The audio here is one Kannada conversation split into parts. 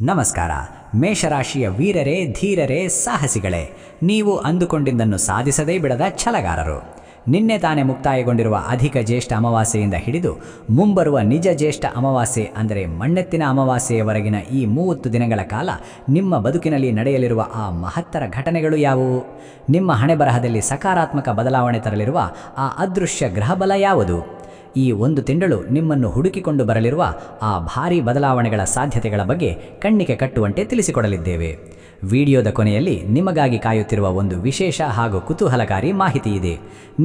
ನಮಸ್ಕಾರ. ಮೇಷರಾಶಿಯ ವೀರರೇ, ಧೀರರೇ, ಸಾಹಸಿಗಳೇ, ನೀವು ಅಂದುಕೊಂಡಿದ್ದನ್ನು ಸಾಧಿಸದೇ ಬಿಡದ ಛಲಗಾರರು. ನಿನ್ನೆ ತಾನೇ ಮುಕ್ತಾಯಗೊಂಡಿರುವ ಅಧಿಕ ಜ್ಯೇಷ್ಠ ಅಮಾವಾಸ್ಯೆಯಿಂದ ಹಿಡಿದು ಮುಂಬರುವ ನಿಜ ಜ್ಯೇಷ್ಠ ಅಮಾವಾಸ್ಯೆ ಅಂದರೆ ಮಣ್ಣೆತ್ತಿನ ಅಮಾವಾಸ್ಯೆಯವರೆಗಿನ ಈ 30 ದಿನಗಳ ಕಾಲ ನಿಮ್ಮ ಬದುಕಿನಲ್ಲಿ ನಡೆಯಲಿರುವ ಆ ಮಹತ್ತರ ಘಟನೆಗಳು ಯಾವುವು? ನಿಮ್ಮ ಹಣೆಬರಹದಲ್ಲಿ ಸಕಾರಾತ್ಮಕ ಬದಲಾವಣೆ ತರಲಿರುವ ಆ ಅದೃಶ್ಯ ಗ್ರಹಬಲ ಯಾವುದು? ಈ ಒಂದು ತಿಂಗಳು ನಿಮ್ಮನ್ನು ಹುಡುಕಿಕೊಂಡು ಬರಲಿರುವ ಆ ಭಾರೀ ಬದಲಾವಣೆಗಳ ಸಾಧ್ಯತೆಗಳ ಬಗ್ಗೆ ಕಣ್ಣಿಗೆ ಕಟ್ಟುವಂತೆ ತಿಳಿಸಿಕೊಡಲಿದ್ದೇವೆ. ವಿಡಿಯೋದ ಕೊನೆಯಲ್ಲಿ ನಿಮಗಾಗಿ ಕಾಯುತ್ತಿರುವ ಒಂದು ವಿಶೇಷ ಹಾಗೂ ಕುತೂಹಲಕಾರಿ ಮಾಹಿತಿ ಇದೆ.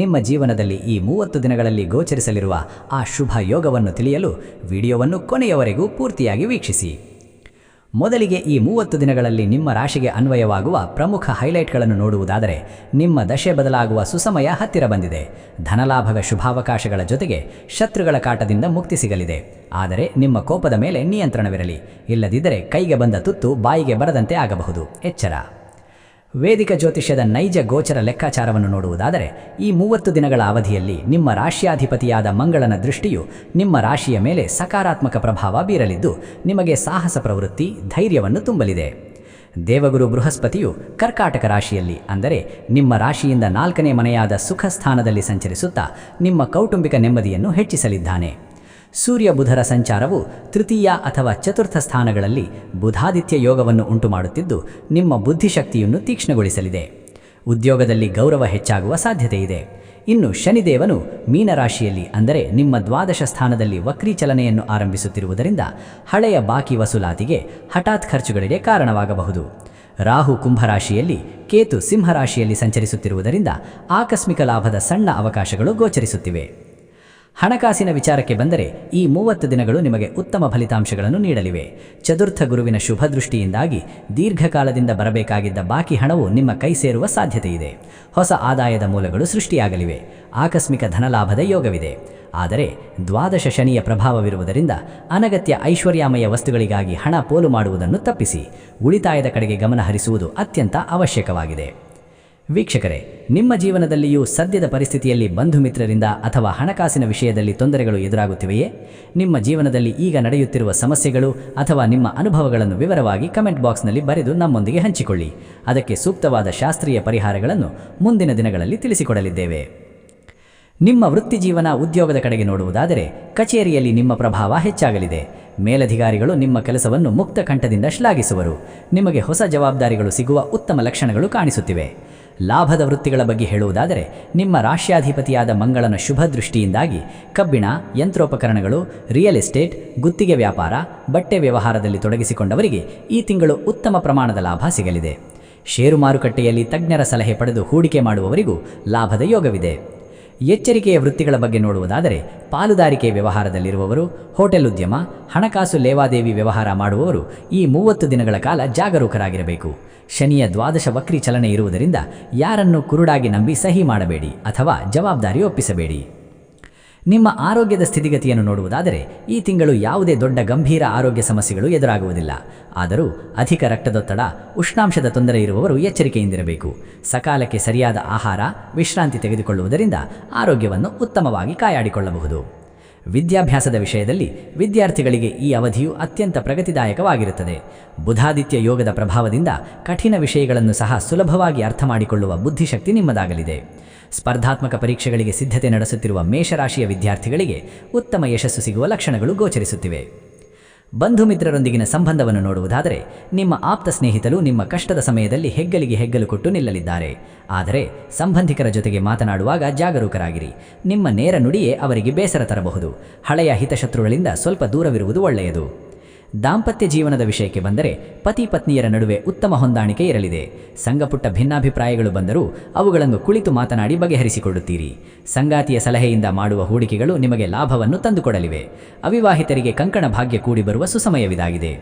ನಿಮ್ಮ ಜೀವನದಲ್ಲಿ ಈ 30 ದಿನಗಳಲ್ಲಿ ಗೋಚರಿಸಲಿರುವ ಆ ಶುಭ ಯೋಗವನ್ನು ತಿಳಿಯಲು ವಿಡಿಯೋವನ್ನು ಕೊನೆಯವರೆಗೂ ಪೂರ್ತಿಯಾಗಿ ವೀಕ್ಷಿಸಿ. ಮೊದಲಿಗೆ ಈ 30 ದಿನಗಳಲ್ಲಿ ನಿಮ್ಮ ರಾಶಿಗೆ ಅನ್ವಯವಾಗುವ ಪ್ರಮುಖ ಹೈಲೈಟ್ಗಳನ್ನು ನೋಡುವುದಾದರೆ, ನಿಮ್ಮ ದಶೆ ಬದಲಾಗುವ ಸುಸಮಯ ಹತ್ತಿರ ಬಂದಿದೆ. ಧನಲಾಭದ ಶುಭಾವಕಾಶಗಳ ಜೊತೆಗೆ ಶತ್ರುಗಳ ಕಾಟದಿಂದ ಮುಕ್ತಿ ಸಿಗಲಿದೆ. ಆದರೆ ನಿಮ್ಮ ಕೋಪದ ಮೇಲೆ ನಿಯಂತ್ರಣವಿರಲಿ, ಇಲ್ಲದಿದ್ದರೆ ಕೈಗೆ ಬಂದ ತುತ್ತು ಬಾಯಿಗೆ ಬರದಂತೆ ಆಗಬಹುದು. ಎಚ್ಚರ. ವೇದಿಕ ಜ್ಯೋತಿಷ್ಯದ ನೈಜ ಗೋಚರ ಲೆಕ್ಕಾಚಾರವನ್ನು ನೋಡುವುದಾದರೆ, ಈ 30 ದಿನಗಳ ಅವಧಿಯಲ್ಲಿ ನಿಮ್ಮ ರಾಶಿಯಾಧಿಪತಿಯಾದ ಮಂಗಳನ ದೃಷ್ಟಿಯು ನಿಮ್ಮ ರಾಶಿಯ ಮೇಲೆ ಸಕಾರಾತ್ಮಕ ಪ್ರಭಾವ ಬೀರಲಿದ್ದು, ನಿಮಗೆ ಸಾಹಸ ಪ್ರವೃತ್ತಿ, ಧೈರ್ಯವನ್ನು ತುಂಬಲಿದೆ. ದೇವಗುರು ಬೃಹಸ್ಪತಿಯು ಕರ್ಕಾಟಕ ರಾಶಿಯಲ್ಲಿ ಅಂದರೆ ನಿಮ್ಮ ರಾಶಿಯಿಂದ 4ನೇ ಮನೆಯಾದ ಸುಖ ಸ್ಥಾನದಲ್ಲಿ ಸಂಚರಿಸುತ್ತಾ ನಿಮ್ಮ ಕೌಟುಂಬಿಕ ನೆಮ್ಮದಿಯನ್ನು ಹೆಚ್ಚಿಸಲಿದ್ದಾನೆ. ಸೂರ್ಯ ಬುಧರ ಸಂಚಾರವು ತೃತೀಯ ಅಥವಾ ಚತುರ್ಥ ಸ್ಥಾನಗಳಲ್ಲಿ ಬುಧಾದಿತ್ಯ ಯೋಗವನ್ನು ಉಂಟುಮಾಡುತ್ತಿದ್ದು, ನಿಮ್ಮ ಬುದ್ಧಿಶಕ್ತಿಯನ್ನು ತೀಕ್ಷ್ಣಗೊಳಿಸಲಿದೆ. ಉದ್ಯೋಗದಲ್ಲಿ ಗೌರವ ಹೆಚ್ಚಾಗುವ ಸಾಧ್ಯತೆ ಇದೆ. ಇನ್ನು ಶನಿದೇವನು ಮೀನರಾಶಿಯಲ್ಲಿ ಅಂದರೆ ನಿಮ್ಮ ದ್ವಾದಶ ಸ್ಥಾನದಲ್ಲಿ ವಕ್ರೀಚಲನೆಯನ್ನು ಆರಂಭಿಸುತ್ತಿರುವುದರಿಂದ ಹಳೆಯ ಬಾಕಿ ವಸೂಲಾತಿಗೆ, ಹಠಾತ್ ಖರ್ಚುಗಳಿಗೆ ಕಾರಣವಾಗಬಹುದು. ರಾಹು ಕುಂಭರಾಶಿಯಲ್ಲಿ, ಕೇತು ಸಿಂಹರಾಶಿಯಲ್ಲಿ ಸಂಚರಿಸುತ್ತಿರುವುದರಿಂದ ಆಕಸ್ಮಿಕ ಲಾಭದ ಸಣ್ಣ ಅವಕಾಶಗಳು ಗೋಚರಿಸುತ್ತಿವೆ. ಹಣಕಾಸಿನ ವಿಚಾರಕ್ಕೆ ಬಂದರೆ, ಈ 30 ದಿನಗಳು ನಿಮಗೆ ಉತ್ತಮ ಫಲಿತಾಂಶಗಳನ್ನು ನೀಡಲಿವೆ. ಚತುರ್ಥ ಗುರುವಿನ ಶುಭ ದೃಷ್ಟಿಯಿಂದಾಗಿ ದೀರ್ಘಕಾಲದಿಂದ ಬರಬೇಕಾಗಿದ್ದ ಬಾಕಿ ಹಣವು ನಿಮ್ಮ ಕೈ ಸೇರುವ ಸಾಧ್ಯತೆ ಇದೆ. ಹೊಸ ಆದಾಯದ ಮೂಲಗಳು ಸೃಷ್ಟಿಯಾಗಲಿವೆ. ಆಕಸ್ಮಿಕ ಧನಲಾಭದ ಯೋಗವಿದೆ. ಆದರೆ ದ್ವಾದಶ ಶನಿಯ ಪ್ರಭಾವವಿರುವುದರಿಂದ ಅನಗತ್ಯ ಐಶ್ವರ್ಯಾಮಯ ವಸ್ತುಗಳಿಗಾಗಿ ಹಣ ಪೋಲು ಮಾಡುವುದನ್ನು ತಪ್ಪಿಸಿ ಉಳಿತಾಯದ ಕಡೆಗೆ ಗಮನ ಹರಿಸುವುದು ಅತ್ಯಂತ ಅವಶ್ಯಕವಾಗಿದೆ. ವೀಕ್ಷಕರೇ, ನಿಮ್ಮ ಜೀವನದಲ್ಲಿಯೂ ಸದ್ಯದ ಪರಿಸ್ಥಿತಿಯಲ್ಲಿ ಬಂಧು ಮಿತ್ರರಿಂದ ಅಥವಾ ಹಣಕಾಸಿನ ವಿಷಯದಲ್ಲಿ ತೊಂದರೆಗಳು ಎದುರಾಗುತ್ತಿವೆಯೇ? ನಿಮ್ಮ ಜೀವನದಲ್ಲಿ ಈಗ ನಡೆಯುತ್ತಿರುವ ಸಮಸ್ಯೆಗಳು ಅಥವಾ ನಿಮ್ಮ ಅನುಭವಗಳನ್ನು ವಿವರವಾಗಿ ಕಮೆಂಟ್ ಬಾಕ್ಸ್ನಲ್ಲಿ ಬರೆದು ನಮ್ಮೊಂದಿಗೆ ಹಂಚಿಕೊಳ್ಳಿ. ಅದಕ್ಕೆ ಸೂಕ್ತವಾದ ಶಾಸ್ತ್ರೀಯ ಪರಿಹಾರಗಳನ್ನು ಮುಂದಿನ ದಿನಗಳಲ್ಲಿ ತಿಳಿಸಿಕೊಡಲಿದ್ದೇವೆ. ನಿಮ್ಮ ವೃತ್ತಿ ಜೀವನ, ಉದ್ಯೋಗದ ಕಡೆಗೆ ನೋಡುವುದಾದರೆ, ಕಚೇರಿಯಲ್ಲಿ ನಿಮ್ಮ ಪ್ರಭಾವ ಹೆಚ್ಚಾಗಲಿದೆ. ಮೇಲಧಿಕಾರಿಗಳು ನಿಮ್ಮ ಕೆಲಸವನ್ನು ಮುಕ್ತ ಕಂಠದಿಂದ ಶ್ಲಾಘಿಸುವರು. ನಿಮಗೆ ಹೊಸ ಜವಾಬ್ದಾರಿಗಳು ಸಿಗುವ ಉತ್ತಮ ಲಕ್ಷಣಗಳು ಕಾಣಿಸುತ್ತಿವೆ. ಲಾಭದ ವೃತ್ತಿಗಳ ಬಗ್ಗೆ ಹೇಳುವುದಾದರೆ, ನಿಮ್ಮ ರಾಶ್ಯಾಧಿಪತಿಯಾದ ಮಂಗಳನ ಶುಭ ದೃಷ್ಟಿಯಿಂದಾಗಿ ಕಬ್ಬಿಣ, ಯಂತ್ರೋಪಕರಣಗಳು, ರಿಯಲ್ ಎಸ್ಟೇಟ್, ಗುತ್ತಿಗೆ ವ್ಯಾಪಾರ, ಬಟ್ಟೆ ವ್ಯವಹಾರದಲ್ಲಿ ತೊಡಗಿಸಿಕೊಂಡವರಿಗೆ ಈ ತಿಂಗಳು ಉತ್ತಮ ಪ್ರಮಾಣದ ಲಾಭ ಸಿಗಲಿದೆ. ಷೇರು ಮಾರುಕಟ್ಟೆಯಲ್ಲಿ ತಜ್ಞರ ಸಲಹೆ ಪಡೆದು ಹೂಡಿಕೆ ಮಾಡುವವರಿಗೂ ಲಾಭದ ಯೋಗವಿದೆ. ಎಚ್ಚರಿಕೆಯ ವೃತ್ತಿಗಳ ಬಗ್ಗೆ ನೋಡುವುದಾದರೆ, ಪಾಲುದಾರಿಕೆ ವ್ಯವಹಾರದಲ್ಲಿರುವವರು, ಹೋಟೆಲ್ ಉದ್ಯಮ, ಹಣಕಾಸು ಲೇವಾದೇವಿ ವ್ಯವಹಾರ ಮಾಡುವವರು ಈ 30 ದಿನಗಳ ಕಾಲ ಜಾಗರೂಕರಾಗಿರಬೇಕು. ಶನಿಯ ದ್ವಾದಶ ವಕ್ರಿ ಚಲನೆ ಇರುವುದರಿಂದ ಯಾರನ್ನು ಕುರುಡಾಗಿ ನಂಬಿ ಸಹಿ ಮಾಡಬೇಡಿ ಅಥವಾ ಜವಾಬ್ದಾರಿ ಒಪ್ಪಿಸಬೇಡಿ. ನಿಮ್ಮ ಆರೋಗ್ಯದ ಸ್ಥಿತಿಗತಿಯನ್ನು ನೋಡುವುದಾದರೆ, ಈ ತಿಂಗಳು ಯಾವುದೇ ದೊಡ್ಡ ಗಂಭೀರ ಆರೋಗ್ಯ ಸಮಸ್ಯೆಗಳು ಎದುರಾಗುವುದಿಲ್ಲ. ಆದರೂ ಅಧಿಕ ರಕ್ತದೊತ್ತಡ, ಉಷ್ಣಾಂಶದ ತೊಂದರೆ ಇರುವವರು ಎಚ್ಚರಿಕೆಯಿಂದಿರಬೇಕು. ಸಕಾಲಕ್ಕೆ ಸರಿಯಾದ ಆಹಾರ, ವಿಶ್ರಾಂತಿ ತೆಗೆದುಕೊಳ್ಳುವುದರಿಂದ ಆರೋಗ್ಯವನ್ನು ಉತ್ತಮವಾಗಿ ಕಾಯಾಡಿಕೊಳ್ಳಬಹುದು. ವಿದ್ಯಾಭ್ಯಾಸದ ವಿಷಯದಲ್ಲಿ ವಿದ್ಯಾರ್ಥಿಗಳಿಗೆ ಈ ಅವಧಿಯು ಅತ್ಯಂತ ಪ್ರಗತಿದಾಯಕವಾಗಿರುತ್ತದೆ. ಬುಧಾದಿತ್ಯ ಯೋಗದ ಪ್ರಭಾವದಿಂದ ಕಠಿಣ ವಿಷಯಗಳನ್ನು ಸಹ ಸುಲಭವಾಗಿ ಅರ್ಥ ಮಾಡಿಕೊಳ್ಳುವ ಬುದ್ಧಿಶಕ್ತಿ ನಿಮ್ಮದಾಗಲಿದೆ. ಸ್ಪರ್ಧಾತ್ಮಕ ಪರೀಕ್ಷೆಗಳಿಗೆ ಸಿದ್ಧತೆ ನಡೆಸುತ್ತಿರುವ ಮೇಷರಾಶಿಯ ವಿದ್ಯಾರ್ಥಿಗಳಿಗೆ ಉತ್ತಮ ಯಶಸ್ಸು ಸಿಗುವ ಲಕ್ಷಣಗಳು ಗೋಚರಿಸುತ್ತಿವೆ. ಬಂಧು ಮಿತ್ರರೊಂದಿಗಿನ ಸಂಬಂಧವನ್ನು ನೋಡುವುದಾದರೆ, ನಿಮ್ಮ ಆಪ್ತ ಸ್ನೇಹಿತರು ನಿಮ್ಮ ಕಷ್ಟದ ಸಮಯದಲ್ಲಿ ಹೆಗ್ಗಲಿಗೆ ಹೆಗ್ಗಲು ಕೊಟ್ಟು ನಿಲ್ಲಲಿದ್ದಾರೆ. ಆದರೆ ಸಂಬಂಧಿಕರ ಜೊತೆಗೆ ಮಾತನಾಡುವಾಗ ಜಾಗರೂಕರಾಗಿರಿ. ನಿಮ್ಮ ನೇರ ನುಡಿಯೇ ಅವರಿಗೆ ಬೇಸರ ತರಬಹುದು. ಹಳೆಯ ಹಿತಶತ್ರುಗಳಿಂದ ಸ್ವಲ್ಪ ದೂರವಿರುವುದು ಒಳ್ಳೆಯದು. ದಾಂಪತ್ಯ ಜೀವನದ ವಿಷಯಕ್ಕೆ ಬಂದರೆ, ಪತಿ ಪತ್ನಿಯರ ನಡುವೆ ಉತ್ತಮ ಹೊಂದಾಣಿಕೆ ಇರಲಿದೆ. ಸಣ್ಣಪುಟ್ಟ ಭಿನ್ನಾಭಿಪ್ರಾಯಗಳು ಬಂದರೂ ಅವುಗಳನ್ನು ಕುಳಿತು ಮಾತನಾಡಿ ಬಗೆಹರಿಸಿಕೊಳ್ಳುತ್ತೀರಿ. ಸಂಗಾತಿಯ ಸಲಹೆಯಿಂದ ಮಾಡುವ ಹೂಡಿಕೆಗಳು ನಿಮಗೆ ಲಾಭವನ್ನು ತಂದುಕೊಡಲಿವೆ. ಅವಿವಾಹಿತರಿಗೆ ಕಂಕಣ ಭಾಗ್ಯ ಕೂಡಿ ಬರುವ ಸುಸಮಯವಿದಾಗಿದೆ.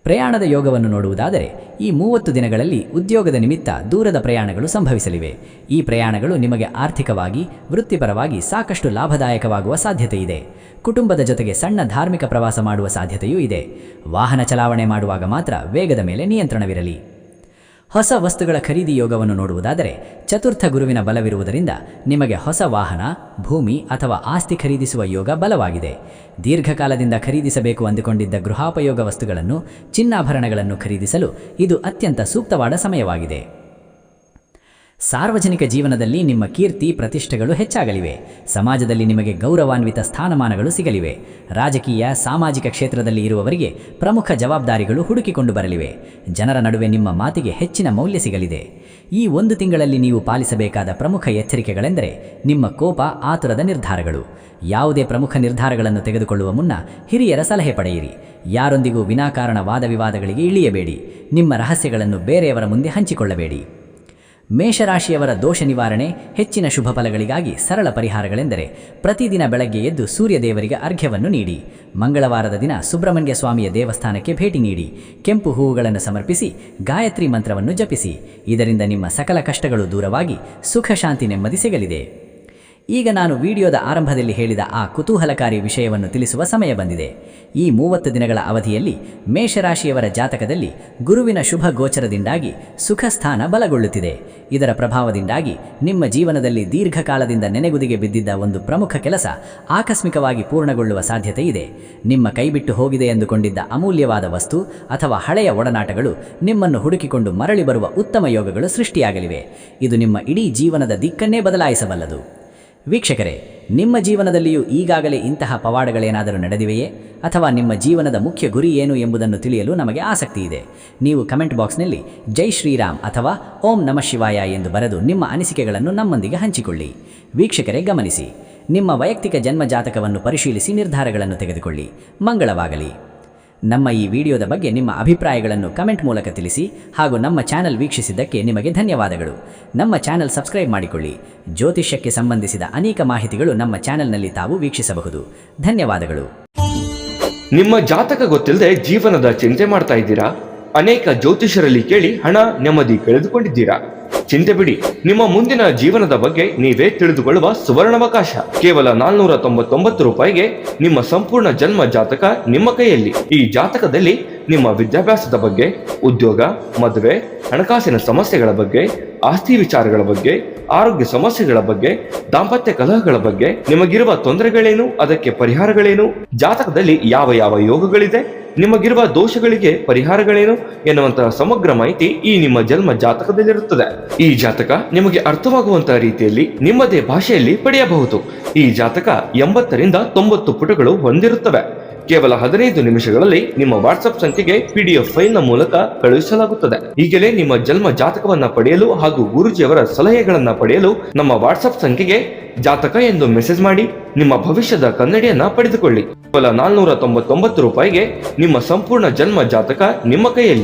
ಪ್ರಯಾಣದ ಯೋಗವನ್ನು ನೋಡುವುದಾದರೆ, ಈ 30 ದಿನಗಳಲ್ಲಿ ಉದ್ಯೋಗದ ನಿಮಿತ್ತ ದೂರದ ಪ್ರಯಾಣಗಳು ಸಂಭವಿಸಲಿವೆ. ಈ ಪ್ರಯಾಣಗಳು ನಿಮಗೆ ಆರ್ಥಿಕವಾಗಿ, ವೃತ್ತಿಪರವಾಗಿ ಸಾಕಷ್ಟು ಲಾಭದಾಯಕವಾಗುವ ಸಾಧ್ಯತೆ ಇದೆ. ಕುಟುಂಬದ ಜೊತೆಗೆ ಸಣ್ಣ ಧಾರ್ಮಿಕ ಪ್ರವಾಸ ಮಾಡುವ ಸಾಧ್ಯತೆಯೂ ಇದೆ. ವಾಹನ ಚಲಾವಣೆ ಮಾಡುವಾಗ ಮಾತ್ರ ವೇಗದ ಮೇಲೆ ನಿಯಂತ್ರಣವಿರಲಿ. ಹೊಸ ವಸ್ತುಗಳ ಖರೀದಿ ಯೋಗವನ್ನು ನೋಡುವುದಾದರೆ ಚತುರ್ಥ ಗುರುವಿನ ಬಲವಿರುವುದರಿಂದ ನಿಮಗೆ ಹೊಸ ವಾಹನ, ಭೂಮಿ ಅಥವಾ ಆಸ್ತಿ ಖರೀದಿಸುವ ಯೋಗ ಬಲವಾಗಿದೆ. ದೀರ್ಘಕಾಲದಿಂದ ಖರೀದಿಸಬೇಕು ಅಂದುಕೊಂಡಿದ್ದ ಗೃಹೋಪಯೋಗ ವಸ್ತುಗಳನ್ನು, ಚಿನ್ನಾಭರಣಗಳನ್ನು ಖರೀದಿಸಲು ಇದು ಅತ್ಯಂತ ಸೂಕ್ತವಾದ ಸಮಯವಾಗಿದೆ. ಸಾರ್ವಜನಿಕ ಜೀವನದಲ್ಲಿ ನಿಮ್ಮ ಕೀರ್ತಿ ಪ್ರತಿಷ್ಠೆಗಳು ಹೆಚ್ಚಾಗಲಿವೆ. ಸಮಾಜದಲ್ಲಿ ನಿಮಗೆ ಗೌರವಾನ್ವಿತ ಸ್ಥಾನಮಾನಗಳು ಸಿಗಲಿವೆ. ರಾಜಕೀಯ, ಸಾಮಾಜಿಕ ಕ್ಷೇತ್ರದಲ್ಲಿ ಇರುವವರಿಗೆ ಪ್ರಮುಖ ಜವಾಬ್ದಾರಿಗಳು ಹುಡುಕಿಕೊಂಡು ಬರಲಿವೆ. ಜನರ ನಡುವೆ ನಿಮ್ಮ ಮಾತಿಗೆ ಹೆಚ್ಚಿನ ಮೌಲ್ಯ ಸಿಗಲಿದೆ. ಈ 1 ತಿಂಗಳಲ್ಲಿ ನೀವು ಪಾಲಿಸಬೇಕಾದ ಪ್ರಮುಖ ಎಚ್ಚರಿಕೆಗಳೆಂದರೆ ನಿಮ್ಮ ಕೋಪ, ಆತುರದ ನಿರ್ಧಾರಗಳು. ಯಾವುದೇ ಪ್ರಮುಖ ನಿರ್ಧಾರಗಳನ್ನು ತೆಗೆದುಕೊಳ್ಳುವ ಮುನ್ನ ಹಿರಿಯರ ಸಲಹೆ ಪಡೆಯಿರಿ. ಯಾರೊಂದಿಗೂ ವಿನಾಕಾರಣ ವಾದವಿವಾದಗಳಿಗೆ ಇಳಿಯಬೇಡಿ. ನಿಮ್ಮ ರಹಸ್ಯಗಳನ್ನು ಬೇರೆಯವರ ಮುಂದೆ ಹಂಚಿಕೊಳ್ಳಬೇಡಿ. ಮೇಷರಾಶಿಯವರ ದೋಷ ನಿವಾರಣೆ, ಹೆಚ್ಚಿನ ಶುಭ ಫಲಗಳಿಗಾಗಿ ಸರಳ ಪರಿಹಾರಗಳೆಂದರೆ ಪ್ರತಿದಿನ ಬೆಳಗ್ಗೆ ಎದ್ದು ಸೂರ್ಯದೇವರಿಗೆ ಅರ್ಘ್ಯವನ್ನು ನೀಡಿ. ಮಂಗಳವಾರದ ದಿನ ಸುಬ್ರಹ್ಮಣ್ಯ ಸ್ವಾಮಿಯ ದೇವಸ್ಥಾನಕ್ಕೆ ಭೇಟಿ ನೀಡಿ. ಕೆಂಪು ಹೂವುಗಳನ್ನು ಸಮರ್ಪಿಸಿ ಗಾಯತ್ರಿ ಮಂತ್ರವನ್ನು ಜಪಿಸಿ. ಇದರಿಂದ ನಿಮ್ಮ ಸಕಲ ಕಷ್ಟಗಳು ದೂರವಾಗಿ ಸುಖ, ಶಾಂತಿ, ನೆಮ್ಮದಿ ಸಿಗಲಿದೆ. ಈಗ ನಾನು ವಿಡಿಯೋದ ಆರಂಭದಲ್ಲಿ ಹೇಳಿದ ಆ ಕುತೂಹಲಕಾರಿ ವಿಷಯವನ್ನು ತಿಳಿಸುವ ಸಮಯ ಬಂದಿದೆ. ಈ 30 ದಿನಗಳ ಅವಧಿಯಲ್ಲಿ ಮೇಷರಾಶಿಯವರ ಜಾತಕದಲ್ಲಿ ಗುರುವಿನ ಶುಭ ಗೋಚರದಿಂದಾಗಿ ಸುಖ ಸ್ಥಾನ ಬಲಗೊಳ್ಳುತ್ತಿದೆ. ಇದರ ಪ್ರಭಾವದಿಂದಾಗಿ ನಿಮ್ಮ ಜೀವನದಲ್ಲಿ ದೀರ್ಘಕಾಲದಿಂದ ನೆನೆಗುದಿಗೆ ಬಿದ್ದಿದ್ದ ಒಂದು ಪ್ರಮುಖ ಕೆಲಸ ಆಕಸ್ಮಿಕವಾಗಿ ಪೂರ್ಣಗೊಳ್ಳುವ ಸಾಧ್ಯತೆ ಇದೆ. ನಿಮ್ಮ ಕೈಬಿಟ್ಟು ಹೋಗಿದೆ ಎಂದುಕೊಂಡಿದ್ದ ಅಮೂಲ್ಯವಾದ ವಸ್ತು ಅಥವಾ ಹಳೆಯ ಒಡನಾಟಗಳು ನಿಮ್ಮನ್ನು ಹುಡುಕಿಕೊಂಡು ಮರಳಿ ಬರುವ ಉತ್ತಮ ಯೋಗಗಳು ಸೃಷ್ಟಿಯಾಗಲಿವೆ. ಇದು ನಿಮ್ಮ ಇಡೀ ಜೀವನದ ದಿಕ್ಕನ್ನೇ ಬದಲಾಯಿಸಬಲ್ಲದು. ವೀಕ್ಷಕರೇ, ನಿಮ್ಮ ಜೀವನದಲ್ಲಿಯೂ ಈಗಾಗಲೇ ಇಂತಹ ಪವಾಡಗಳೇನಾದರೂ ನಡೆದಿವೆಯೇ? ಅಥವಾ ನಿಮ್ಮ ಜೀವನದ ಮುಖ್ಯ ಗುರಿ ಏನು ಎಂಬುದನ್ನು ತಿಳಿಯಲು ನಮಗೆ ಆಸಕ್ತಿ ಇದೆ. ನೀವು ಕಮೆಂಟ್ ಬಾಕ್ಸ್ನಲ್ಲಿ ಜೈ ಶ್ರೀರಾಮ್ ಅಥವಾ ಓಂ ನಮಃ ಶಿವಾಯ ಎಂದು ಬರೆದು ನಿಮ್ಮ ಅನಿಸಿಕೆಗಳನ್ನು ನಮ್ಮೊಂದಿಗೆ ಹಂಚಿಕೊಳ್ಳಿ. ವೀಕ್ಷಕರೇ, ಗಮನಿಸಿ, ನಿಮ್ಮ ವೈಯಕ್ತಿಕ ಜನ್ಮ ಜಾತಕವನ್ನು ಪರಿಶೀಲಿಸಿ ನಿರ್ಧಾರಗಳನ್ನು ತೆಗೆದುಕೊಳ್ಳಿ. ಮಂಗಳವಾಗಲಿ. ನಮ್ಮ ಈ ವಿಡಿಯೋದ ಬಗ್ಗೆ ನಿಮ್ಮ ಅಭಿಪ್ರಾಯಗಳನ್ನು ಕಮೆಂಟ್ ಮೂಲಕ ತಿಳಿಸಿ. ಹಾಗೂ ನಮ್ಮ ಚಾನೆಲ್ ವೀಕ್ಷಿಸಿದ್ದಕ್ಕೆ ನಿಮಗೆ ಧನ್ಯವಾದಗಳು. ನಮ್ಮ ಚಾನೆಲ್ ಸಬ್ಸ್ಕ್ರೈಬ್ ಮಾಡಿಕೊಳ್ಳಿ. ಜ್ಯೋತಿಷ್ಯಕ್ಕೆ ಸಂಬಂಧಿಸಿದ ಅನೇಕ ಮಾಹಿತಿಗಳು ನಮ್ಮ ಚಾನೆಲ್ನಲ್ಲಿ ತಾವು ವೀಕ್ಷಿಸಬಹುದು. ಧನ್ಯವಾದಗಳು. ನಿಮ್ಮ ಜಾತಕ ಗೊತ್ತಿಲ್ಲದೆ ಜೀವನದ ಚಿಂತೆ ಮಾಡ್ತಾ ಇದ್ದೀರಾ? ಅನೇಕ ಜ್ಯೋತಿಷರಲ್ಲಿ ಕೇಳಿ ಹಣ, ನೆಮ್ಮದಿ ಕಳೆದುಕೊಂಡಿದ್ದೀರಾ? ಚಿಂತೆ ಬಿಡಿ, ನಿಮ್ಮ ಮುಂದಿನ ಜೀವನದ ಬಗ್ಗೆ ನೀವೇ ತಿಳಿದುಕೊಳ್ಳುವ ಸುವರ್ಣಾವಕಾಶ. ಕೇವಲ 499 ರೂಪಾಯಿಗೆ ನಿಮ್ಮ ಸಂಪೂರ್ಣ ಜನ್ಮ ಜಾತಕ ನಿಮ್ಮ ಕೈಯಲ್ಲಿ. ಈ ಜಾತಕದಲ್ಲಿ ನಿಮ್ಮ ವಿದ್ಯಾಭ್ಯಾಸದ ಬಗ್ಗೆ, ಉದ್ಯೋಗ, ಮದುವೆ, ಹಣಕಾಸಿನ ಸಮಸ್ಯೆಗಳ ಬಗ್ಗೆ, ಆಸ್ತಿ ವಿಚಾರಗಳ ಬಗ್ಗೆ, ಆರೋಗ್ಯ ಸಮಸ್ಯೆಗಳ ಬಗ್ಗೆ, ದಾಂಪತ್ಯ ಕಲಹಗಳ ಬಗ್ಗೆ, ನಿಮಗಿರುವ ತೊಂದರೆಗಳೇನು, ಅದಕ್ಕೆ ಪರಿಹಾರಗಳೇನು, ಜಾತಕದಲ್ಲಿ ಯಾವ ಯಾವ ಯೋಗಗಳಿದೆ, ನಿಮಗಿರುವ ದೋಷಗಳಿಗೆ ಪರಿಹಾರಗಳೇನು ಎನ್ನುವಂತಹ ಸಮಗ್ರ ಮಾಹಿತಿ ಈ ನಿಮ್ಮ ಜನ್ಮ ಜಾತಕದಲ್ಲಿರುತ್ತದೆ. ಈ ಜಾತಕ ನಿಮಗೆ ಅರ್ಥವಾಗುವಂತಹ ರೀತಿಯಲ್ಲಿ ನಿಮ್ಮದೇ ಭಾಷೆಯಲ್ಲಿ ಪಡೆಯಬಹುದು. ಈ ಜಾತಕ 80 ರಿಂದ 90 ಪುಟಗಳು ಹೊಂದಿರುತ್ತವೆ. ಕೇವಲ 15 ನಿಮಿಷಗಳಲ್ಲಿ ನಿಮ್ಮ ವಾಟ್ಸ್ಆಪ್ ಸಂಖ್ಯೆಗೆ PDF ಫೈಲ್ನ ಮೂಲಕ ಕಳುಹಿಸಲಾಗುತ್ತದೆ. ಈಗಲೇ ನಿಮ್ಮ ಜನ್ಮ ಜಾತಕವನ್ನ ಪಡೆಯಲು ಹಾಗೂ ಗುರುಜಿಯವರ ಸಲಹೆಗಳನ್ನ ಪಡೆಯಲು ನಮ್ಮ ವಾಟ್ಸ್ಆಪ್ ಸಂಖ್ಯೆಗೆ ಜಾತಕ ಎಂದು ಮೆಸೇಜ್ ಮಾಡಿ ನಿಮ್ಮ ಭವಿಷ್ಯದ ಕನ್ನಡಿಯನ್ನ ಪಡೆದುಕೊಳ್ಳಿ. ಕೇವಲ 499 ರೂಪಾಯಿಗೆ ನಿಮ್ಮ ಸಂಪೂರ್ಣ ಜನ್ಮ ಜಾತಕ ನಿಮ್ಮ ಕೈಯಲ್ಲಿ.